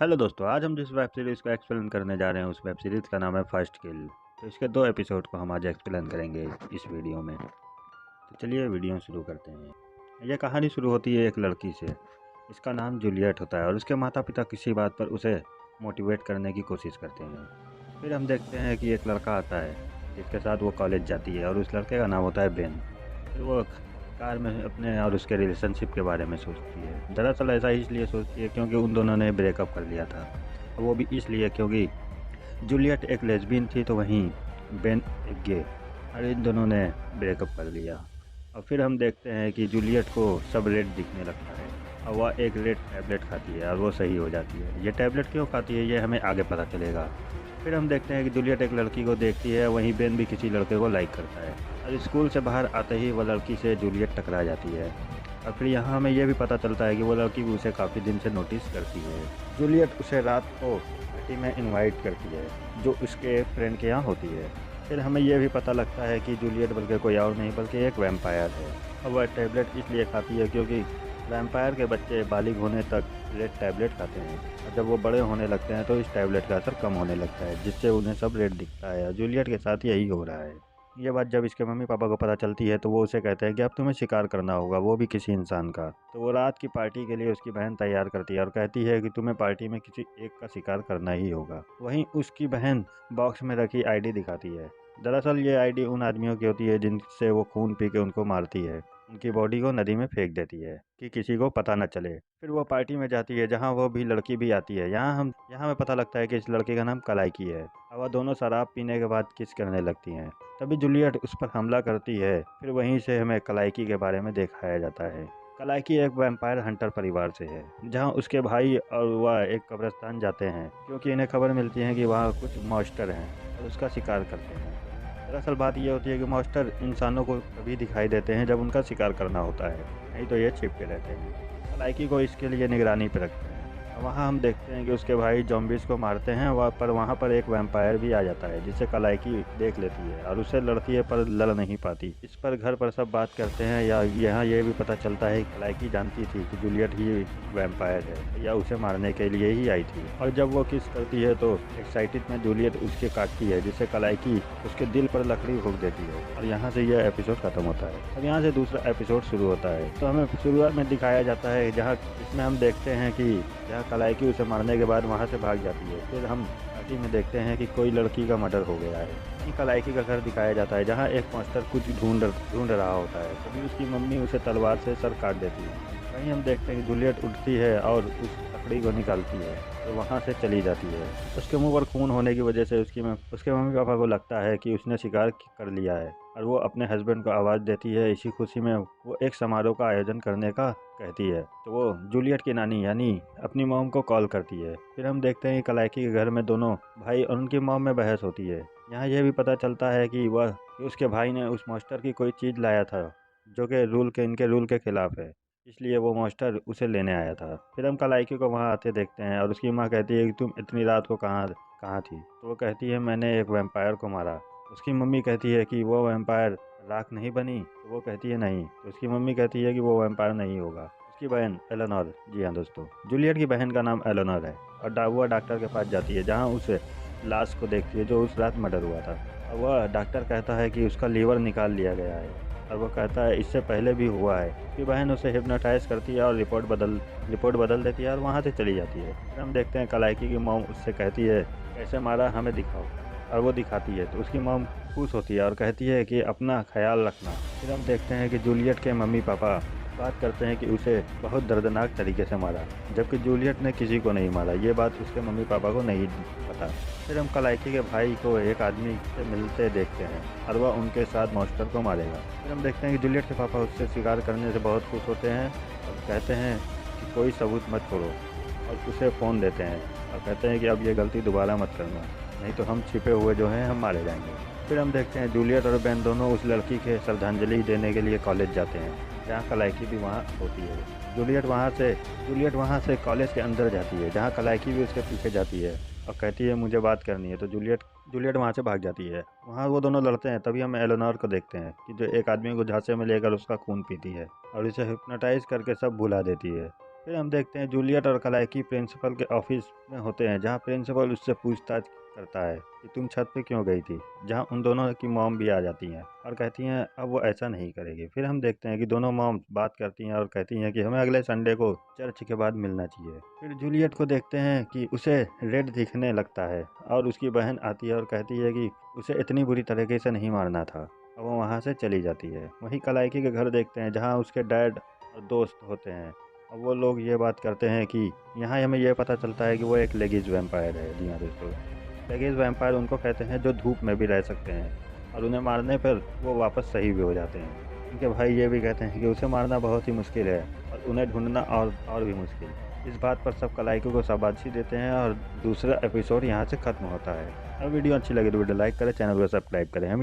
Hello दोस्तों, आज हम जिस वेब सीरीज़ को एक्सप्लेन करने जा रहे हैं उस वेब सीरीज़ का नाम है फर्स्ट किल। तो इसके 2 एपिसोड को हम आज एक्सप्लेन करेंगे इस वीडियो में। तो चलिए वीडियो शुरू करते हैं। यह कहानी शुरू होती है एक लड़की से। इसका नाम जूलियट होता है और उसके माता पिता किसी बात पर उसे मोटिवेट करने की कोशिश करते हैं। फिर हम देखते हैं कि एक लड़का आता है जिसके साथ वो कॉलेज जाती है और उस लड़के का नाम होता है बेन। फिर वो कार में अपने और उसके रिलेशनशिप के बारे में सोचती है। दरअसल ऐसा इसलिए सोचती है क्योंकि उन दोनों ने ब्रेकअप कर लिया था, और वो भी इसलिए क्योंकि जूलियट एक लेस्बियन थी तो वहीं बेन एक गे, और इन दोनों ने ब्रेकअप कर लिया। और फिर हम देखते हैं कि जूलियट को सब रेड दिखने लगता है और वह एक रेड टैबलेट खाती है और वो सही हो जाती है। ये टैबलेट क्यों खाती है ये हमें आगे पता चलेगा। फिर हम देखते हैं कि जूलियट एक लड़की को देखती है, वहीं बेन भी किसी लड़के को लाइक करता है, और स्कूल से बाहर आते ही वह लड़की से जूलियट टकरा जाती है। और फिर यहाँ हमें यह भी पता चलता है कि वो लड़की भी उसे काफ़ी दिन से नोटिस करती है। जूलियट उसे रात को पार्टी में इनवाइट करती है जो उसके फ्रेंड के यहाँ होती है। फिर हमें यह भी पता लगता है कि जूलियट बल्कि कोई और नहीं बल्कि एक वैम्पायर है, और वह टैबलेट इसलिए खाती है क्योंकि वैम्पायर के बच्चे बालिग होने तक रेड टैबलेट खाते हैं, और जब वो बड़े होने लगते हैं तो इस टैबलेट का असर कम होने लगता है जिससे उन्हें सब रेड दिखता है। और जूलियट के साथ यही हो रहा है। ये बात जब इसके मम्मी पापा को पता चलती है तो वो उसे कहते हैं कि अब तुम्हें शिकार करना होगा, वो भी किसी इंसान का। तो वो रात की पार्टी के लिए उसकी बहन तैयार करती है और कहती है कि तुम्हें पार्टी में किसी एक का शिकार करना ही होगा। वहीं उसकी बहन बॉक्स में रखी आईडी दिखाती है। दरअसल ये आईडी उन आदमियों की होती है जिनसे वो खून पी के उनको मारती है, उनकी बॉडी को नदी में फेंक देती है कि किसी को पता न चले। फिर वो पार्टी में जाती है जहाँ वो भी लड़की भी आती है। यहाँ हमें पता लगता है कि इस लड़के का नाम कलाइकी है, और वह दोनों शराब पीने के बाद किस करने लगती हैं। तभी जूलियट उस पर हमला करती है। फिर वहीं से हमें कलाइकी के बारे में दिखाया जाता है। कलाइकी एक वैम्पायर हंटर परिवार से है, जहाँ उसके भाई और वह एक कब्रिस्तान जाते हैं क्योंकि इन्हें खबर मिलती है कि वहाँ कुछ मॉन्स्टर हैं और उसका शिकार करते हैं। दरअसल बात यह होती है कि मॉन्स्टर इंसानों को तभी दिखाई देते हैं जब उनका शिकार करना होता है, नहीं तो ये छिप के रहते हैं। कलाइकी को इसके लिए निगरानी पर रखते हैं। वहाँ हम देखते हैं कि उसके भाई जॉम्बिस को मारते हैं, वहाँ पर एक वैम्पायर भी आ जाता है जिसे कलाइकी देख लेती है और उससे लड़ती है पर लड़ नहीं पाती। इस पर घर पर सब बात करते हैं, या यहाँ ये भी पता चलता है कि कलाइकी जानती थी कि जूलियट ही वैम्पायर है या उसे मारने के लिए ही आई थी। और जब वो किस करती है तो एक्साइटेड में जूलियट उसके काटती है जिससे कलाइकी उसके दिल पर लकड़ी भोंक देती है, और यहाँ से यह एपिसोड खत्म होता है। और यहाँ से दूसरा एपिसोड शुरू होता है। तो हमें शुरुआत में दिखाया जाता है जहाँ इसमें हम देखते हैं कि जहाँ कलाइकी उसे मारने के बाद वहाँ से भाग जाती है। फिर हम पार्टी में देखते हैं कि कोई लड़की का मर्डर हो गया है। कलाइकी का घर दिखाया जाता है जहाँ एक मॉन्स्टर कुछ ढूंढ रहा होता है। तभी उसकी मम्मी उसे तलवार से सर काट देती है। वहीं हम देखते हैं कि जूलियट उठती है और उस लकड़ी को निकालती है तो वहाँ से चली जाती है। उसके मुंह पर खून होने की वजह से उसके मम्मी पापा को लगता है कि उसने शिकार कर लिया है, और वो अपने हस्बैंड को आवाज़ देती है। इसी खुशी में वो एक समारोह का आयोजन करने का कहती है, तो वो जूलियट की नानी यानी अपनी मॉम को कॉल करती है। फिर हम देखते हैं कि कलाइकी के घर में दोनों भाई और उनकी मॉम में बहस होती है। यहाँ यह भी पता चलता है कि उसके भाई ने उस मॉन्स्टर की कोई चीज़ लाया था जो कि इनके रूल के खिलाफ है, इसलिए वो मॉन्स्टर उसे लेने आया था। फिर हम कलाइकी को वहाँ आते देखते हैं और उसकी माँ कहती है कि तुम इतनी रात को कहाँ कहाँ थी। तो वो कहती है मैंने एक वैम्पायर को मारा। उसकी मम्मी कहती है कि वो वैम्पायर राख नहीं बनी। तो वो कहती है नहीं। तो उसकी मम्मी कहती है कि वो वैम्पायर नहीं होगा। उसकी बहन एलेनोर, जी हाँ दोस्तों, जूलियट की बहन का नाम एलेनोर है, और वो डॉक्टर के पास जाती है जहाँ उसे लाश को देखती है जो उस रात मर्डर हुआ था। और वह डॉक्टर कहता है कि उसका लीवर निकाल लिया गया है, और वो कहता है इससे पहले भी हुआ है। उसकी बहन उसे हिप्नोटाइज करती है और रिपोर्ट बदल देती है और वहाँ से चली जाती है। फिर हम देखते हैं कलाइकी की मॉम उससे कहती है कैसे मारा हमें दिखाओ, और वो दिखाती है तो उसकी मॉम खुश होती है और कहती है कि अपना ख्याल रखना। फिर हम देखते हैं कि जूलियट के मम्मी पापा बात करते हैं कि उसे बहुत दर्दनाक तरीके से मारा, जबकि जूलियट ने किसी को नहीं मारा। ये बात उसके मम्मी पापा को नहीं पता। फिर हम कलाइकी के भाई को एक आदमी से मिलते देखते हैं और वह उनके साथ मॉन्स्टर को मारेगा। फिर हम देखते हैं कि जूलियट के पापा उससे शिकार करने से बहुत खुश होते हैं और कहते हैं कि कोई सबूत मत छोड़ो, और उसे फ़ोन देते हैं और कहते हैं कि अब ये गलती दोबारा मत करना, नहीं तो हम छिपे हुए जो हैं हम मारे जाएंगे। फिर हम देखते हैं जूलियट और बेन दोनों उस लड़की के श्रद्धांजलि देने के लिए कॉलेज जाते हैं जहाँ कलाइकी भी वहाँ होती है। जूलियट वहाँ से कॉलेज के अंदर जाती है जहाँ कलाइकी भी उसके पीछे जाती है और कहती है मुझे बात करनी है। तो जूलियट वहाँ से भाग जाती है। वहाँ वो दोनों लड़ते हैं। तभी हम एलेनोर को देखते हैं कि जो एक आदमी को झांसे में लेकर उसका खून पीती है और उसे हिप्नोटाइज करके सब भुला देती है। फिर हम देखते हैं जूलियट और कलाइकी प्रिंसिपल के ऑफिस में होते हैं, जहाँ प्रिंसिपल उससे पूछताछ करता है कि तुम छत पे क्यों गई थी, जहाँ उन दोनों की मॉम भी आ जाती हैं और कहती हैं अब वो ऐसा नहीं करेगी। फिर हम देखते हैं कि दोनों मॉम बात करती हैं और कहती हैं कि हमें अगले संडे को चर्च के बाद मिलना चाहिए। फिर जूलियट को देखते हैं कि उसे रेड दिखने लगता है और उसकी बहन आती है और कहती है कि उसे इतनी बुरी तरीके से नहीं मारना था, और वो वहाँ से चली जाती है। वहीं कलाइकी के घर देखते हैं, जहाँ उसके डैड और दोस्त होते हैं। अब वो लोग ये बात करते हैं कि यहाँ हमें यह पता चलता है कि वो एक लेगीज वैम्पायर है। जी हाँ दोस्तों, लेगीज वैम्पायर उनको कहते हैं जो धूप में भी रह सकते हैं और उन्हें मारने पर वो वापस सही भी हो जाते हैं। उनके भाई ये भी कहते हैं कि उसे मारना बहुत ही मुश्किल है और उन्हें ढूंढना और भी मुश्किल। इस बात पर सब कलाइकी को शाबाशी देते हैं और दूसरा एपिसोड यहाँ से ख़त्म होता है। अब वीडियो अच्छी लगी तो वीडियो लाइक करें, चैनल को सब्सक्राइब करें। हम